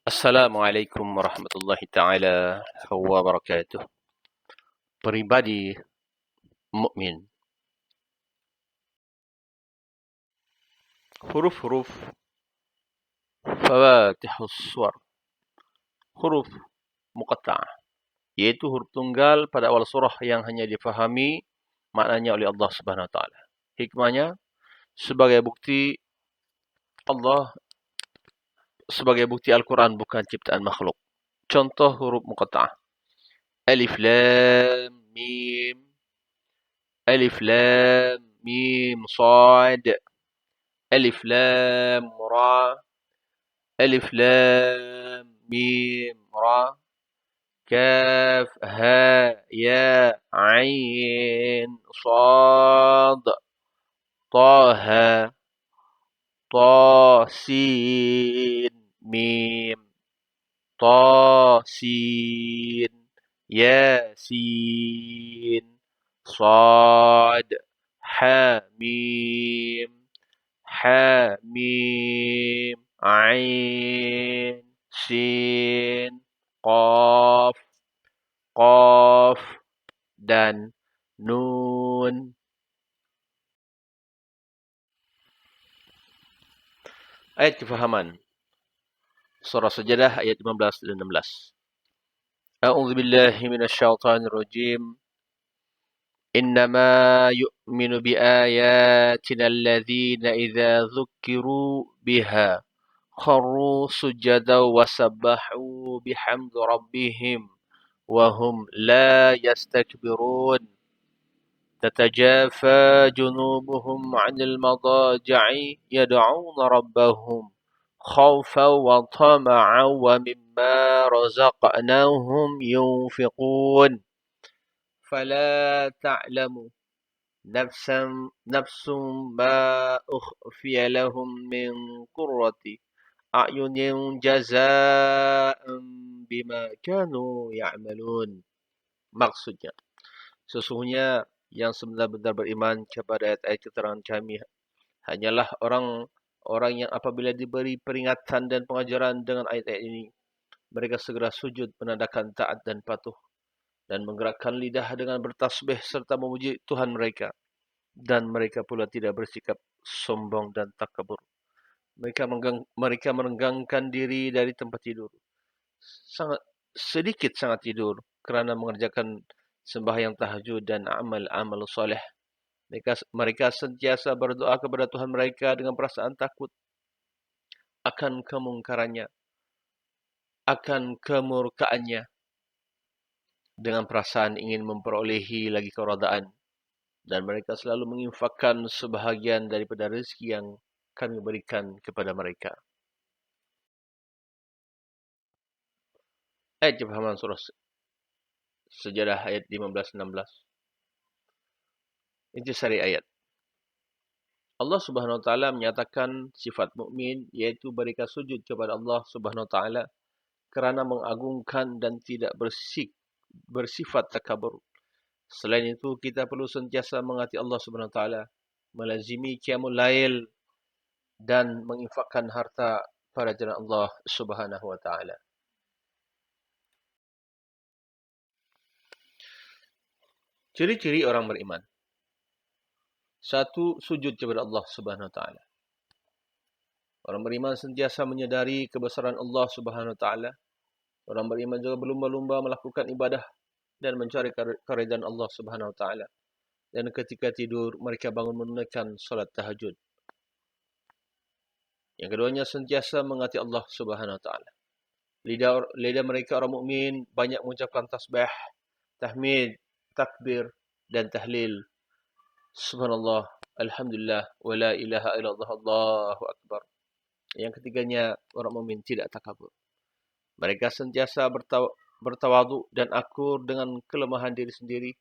Assalamualaikum warahmatullahi taala wabarakatuh. Peribadi mukmin. Huruf-huruf Fawaatihus Suwar, huruf muqatta'ah, yaitu huruf tunggal pada awal surah yang hanya difahami maknanya oleh Allah Subhanahu wa taala. Hikmahnya sebagai bukti Allah sebagai bukti Al-Quran bukan ciptaan makhluk. Contoh huruf muqatta'ah. Alif lam mim. Alif lam mim sad. Alif lam ra. Alif lam mim ra. Kaf ha ya ain sad. Taha ta sin mim. Ta sin yasin sad ha mim Hamim, Ain, Sin, Qaf, Qaf, dan Nun. Ayat kefahaman. Surah Sajadah ayat 15 dan 16. A'udzu billahi minasyaitonir rajim. إنما يؤمن بآياتنا الذين إذا ذكروا بها خروا سجدا وسبحوا بحمد ربهم وهم لا يستكبرون تتجافى جنوبهم عن المضاجع يدعون ربهم خوفا وطمعا ومما رزقناهم ينفقون فلا تعلم نفس ما أخفي لهم من قرة أعين جزاء بما كانوا يعملون. Maksudnya, sesungguhnya yang sebenar-benar beriman kepada ayat-ayat keterangan kami hanyalah orang-orang yang apabila diberi peringatan dan pengajaran dengan ayat-ayat ini, mereka segera sujud menandakan taat dan patuh, dan menggerakkan lidah dengan bertasbih serta memuji Tuhan mereka. Dan mereka pula tidak bersikap sombong dan takabur. Mereka merenggangkan diri dari tempat tidur. Sangat tidur kerana mengerjakan sembahyang tahajud dan amal-amal soleh. Mereka sentiasa berdoa kepada Tuhan mereka dengan perasaan takut akan kemungkarannya, akan kemurkaannya, dengan perasaan ingin memperolehi lagi keridaan, dan mereka selalu menginfakkan sebahagian daripada rezeki yang kami berikan kepada mereka. Ayat kefahaman surah Sajadah ayat 15-16. Intisari ayat. Allah Subhanahu wa taala menyatakan sifat mukmin iaitu mereka sujud kepada Allah Subhanahu wa taala kerana mengagungkan dan tidak bersifat takabur. Selain itu, kita perlu sentiasa mengasihi Allah Subhanahu wa taala, melazimi qiyamul lail dan menginfakkan harta pada jalan Allah Subhanahu wa taala. Ciri-ciri orang beriman. 1. Sujud kepada Allah Subhanahu wa taala. Orang beriman sentiasa menyadari kebesaran Allah Subhanahu wa taala. Orang beriman juga berlumba-lumba melakukan ibadah dan mencari keridaan Allah Subhanahu wa taala. Dan ketika tidur, mereka bangun menunaikan solat tahajud. Yang keduanya sentiasa mengasihi Allah Subhanahu wa taala. Lidah mereka orang mukmin banyak mengucapkan tasbih, tahmid, takbir dan tahlil. Subhanallah, alhamdulillah, wa la ilaha illallah, Allahu akbar. Yang ketiganya, orang mukmin tidak takabur. Mereka sentiasa bertawadu dan akur dengan kelemahan diri sendiri.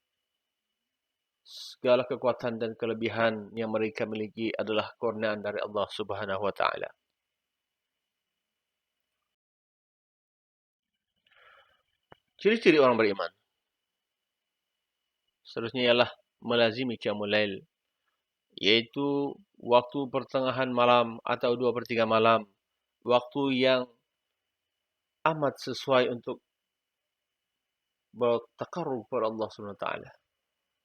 Segala kekuatan dan kelebihan yang mereka miliki adalah kurniaan dari Allah Subhanahu wa taala. Ciri-ciri orang beriman. Seterusnya ialah melazimi qiyamul lail, yaitu waktu pertengahan malam atau 2/3 malam, waktu yang amat sesuai untuk bertakarrub kepada Allah Subhanahu wa taala.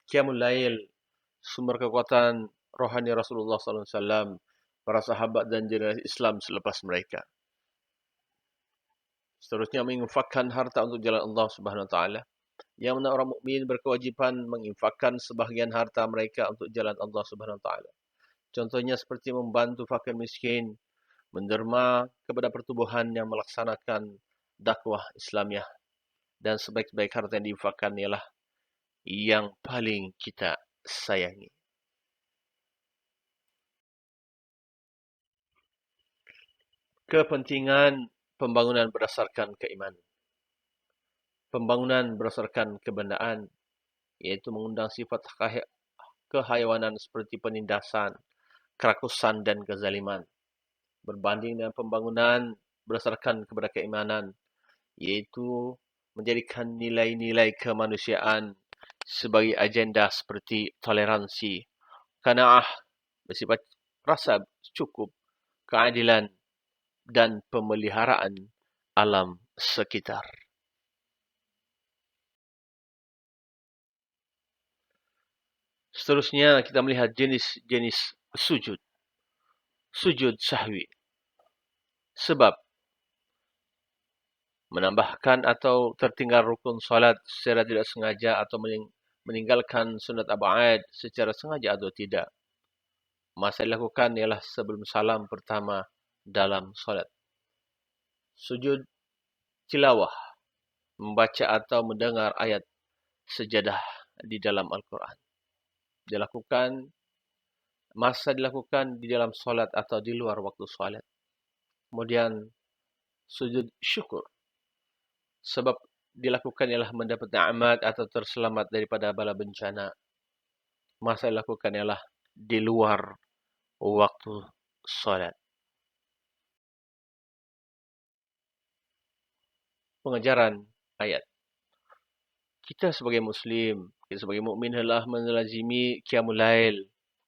Qiyamul Lail, sumber kekuatan rohani Rasulullah SAW, para sahabat dan generasi Islam selepas mereka. Seterusnya menginfakkan harta untuk jalan Allah Subhanahu wa taala. Yang mana orang mukmin berkewajiban menginfakkan sebahagian harta mereka untuk jalan Allah Subhanahu wa taala. Contohnya seperti membantu fakir miskin, menderma kepada pertubuhan yang melaksanakan dakwah Islamiah, dan sebaik-baik harta yang diinfakkan ialah yang paling kita sayangi. Kepentingan pembangunan berdasarkan keimanan. Pembangunan berdasarkan kebendaan, iaitu mengundang sifat kehaywanan seperti penindasan, kerakusan dan kezaliman. Berbanding dengan pembangunan berdasarkan kepada keimanan, iaitu menjadikan nilai-nilai kemanusiaan sebagai agenda seperti toleransi, qanaah, bersifat rasa cukup, keadilan, dan pemeliharaan alam sekitar. Seterusnya kita melihat jenis-jenis sujud. Sujud sahwi. Sebab menambahkan atau tertinggal rukun salat secara tidak sengaja atau meninggalkan sunat ab'ad secara sengaja atau tidak. Masa dilakukan ialah sebelum salam pertama dalam salat. Sujud tilawah, membaca atau mendengar ayat sejadah di dalam Al-Quran. Masa dilakukan di dalam salat atau di luar waktu salat. Kemudian sujud syukur. Sebab dilakukan ialah mendapat nikmat atau terselamat daripada bala bencana. Masa dilakukan ialah di luar waktu salat. Pengajaran ayat. Kita sebagai Muslim, kita sebagai mukmin hendaklah melazimi qiyamul lail,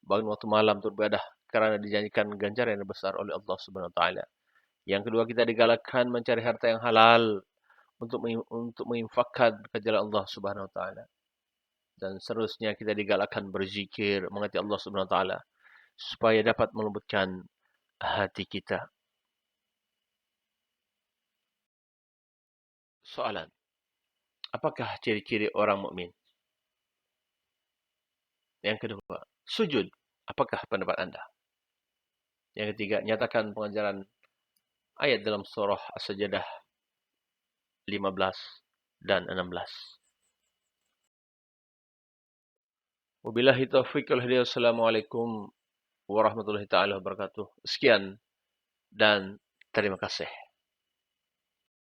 bangun waktu malam untuk beribadah kerana dijanjikan ganjaran yang besar oleh Allah Subhanahu wa taala. Yang kedua, kita digalakkan mencari harta yang halal untuk menginfakkan ke jalan Allah Subhanahu wa taala. Dan seterusnya kita digalakkan berzikir, mengasihi Allah Subhanahu wa taala supaya dapat melembutkan hati kita. Soalan. Apakah ciri-ciri orang mukmin? Yang kedua, sujud. Apakah pendapat anda? Yang ketiga, nyatakan pengajaran ayat dalam surah As-Sajdah 15 dan 16. Wabillahi taufiq wal hidayah. Assalamualaikum warahmatullahi taala wabarakatuh. Sekian dan terima kasih.